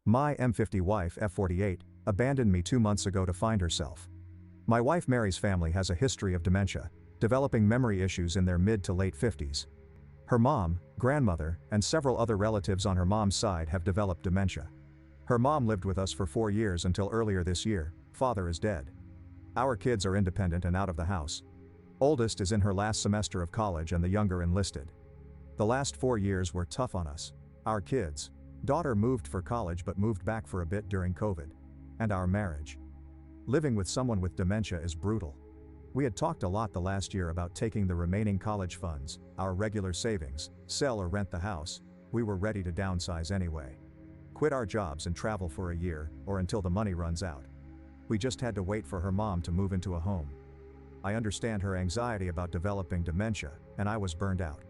My M50 wife F48 abandoned me 2 months ago to find herself. My wife Mary's family has a history of dementia, developing memory issues in their mid to late 50s. Her mom, grandmother, and several other relatives on her mom's side have developed dementia. Her mom lived with us for 4 years until earlier this year. Father is dead. Our kids are independent and out of the house. Oldest is in her last semester of college and the younger enlisted. The last 4 years were tough on us. Our kids. Daughter moved for college but moved back for a bit during COVID. And our marriage. Living with someone with dementia is brutal. We had talked a lot the last year about taking the remaining college funds, our regular savings, sell or rent the house. We were ready to downsize anyway. Quit our jobs and travel for a year, or until the money runs out. We just had to wait for her mom to move into a home. I understand her anxiety about developing dementia, and I was burned out.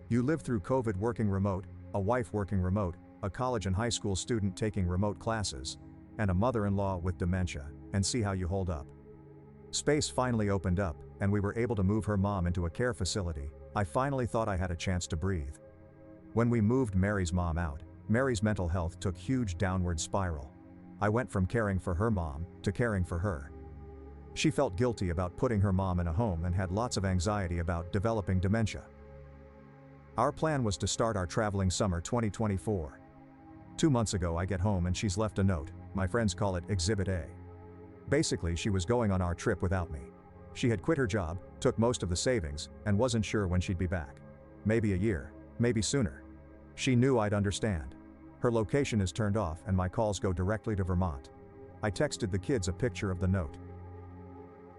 You live through COVID working remote, a wife working remote, a college and high school student taking remote classes, and a mother-in-law with dementia, and see how you hold up. Space finally opened up, and we were able to move her mom into a care facility. I finally thought I had a chance to breathe. When we moved Mary's mom out, Mary's mental health took huge downward spiral. I went from caring for her mom to caring for her. She felt guilty about putting her mom in a home and had lots of anxiety about developing dementia. Our plan was to start our traveling summer 2024. 2 months ago I get home and she's left a note. My friends call it Exhibit A. Basically she was going on our trip without me. She had quit her job, took most of the savings, and wasn't sure when she'd be back. Maybe a year, maybe sooner. She knew I'd understand. Her location is turned off and my calls go directly to Vermont. I texted the kids a picture of the note.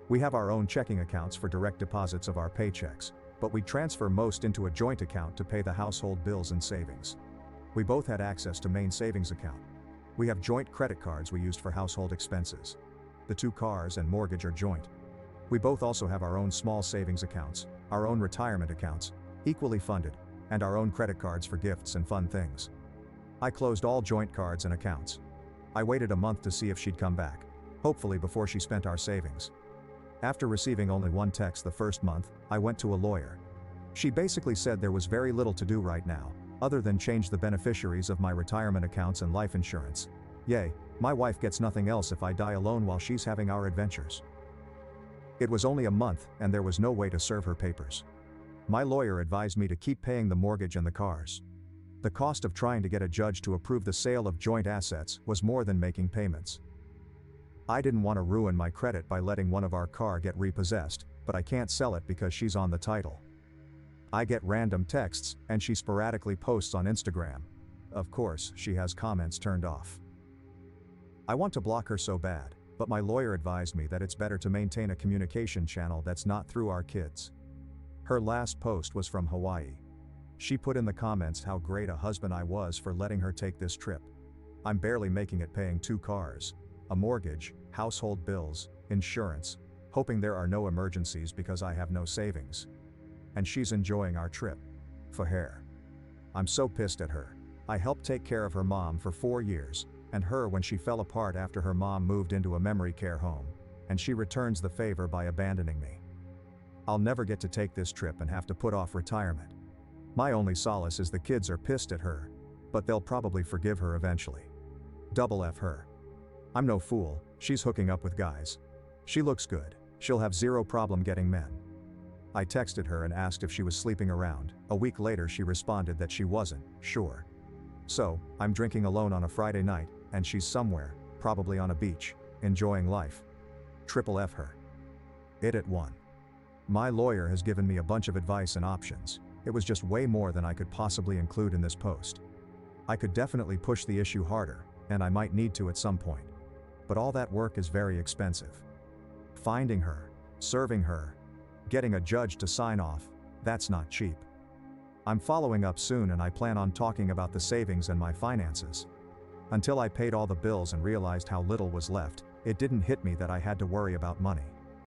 We have our own checking accounts for direct deposits of our paychecks, but we transfer most into a joint account to pay the household bills and savings. We both had access to main savings account. We have joint credit cards we used for household expenses. The 2 cars and mortgage are joint. We both also have our own small savings accounts, our own retirement accounts, equally funded, and our own credit cards for gifts and fun things. I closed all joint cards and accounts. I waited a month to see if she'd come back, hopefully before she spent our savings. After receiving only 1 text the first month, I went to a lawyer. She basically said there was very little to do right now, other than change the beneficiaries of my retirement accounts and life insurance. Yay, my wife gets nothing else if I die alone while she's having our adventures. It was only a month, and there was no way to serve her papers. My lawyer advised me to keep paying the mortgage and the cars. The cost of trying to get a judge to approve the sale of joint assets was more than making payments. I didn't want to ruin my credit by letting one of our car get repossessed, but I can't sell it because she's on the title. I get random texts, and she sporadically posts on Instagram. Of course, she has comments turned off. I want to block her so bad, but my lawyer advised me that it's better to maintain a communication channel that's not through our kids. Her last post was from Hawaii. She put in the comments how great a husband I was for letting her take this trip. I'm barely making it paying 2 cars, a mortgage, household bills, insurance, hoping there are no emergencies because I have no savings. And she's enjoying our trip. For her. I'm so pissed at her. I helped take care of her mom for 4 years, and her when she fell apart after her mom moved into a memory care home, and she returns the favor by abandoning me. I'll never get to take this trip and have to put off retirement. My only solace is the kids are pissed at her, but they'll probably forgive her eventually. Double F her. I'm no fool, she's hooking up with guys. She looks good, she'll have zero problem getting men. I texted her and asked if she was sleeping around. A week later she responded that she wasn't sure. So, I'm drinking alone on a Friday night, and she's somewhere, probably on a beach, enjoying life. Triple F her. It at 1. My lawyer has given me a bunch of advice and options. It was just way more than I could possibly include in this post. I could definitely push the issue harder, and I might need to at some point. But all that work is very expensive. Finding her, serving her, getting a judge to sign off, that's not cheap. I'm following up soon and I plan on talking about the savings and my finances. Until I paid all the bills and realized how little was left, it didn't hit me that I had to worry about money.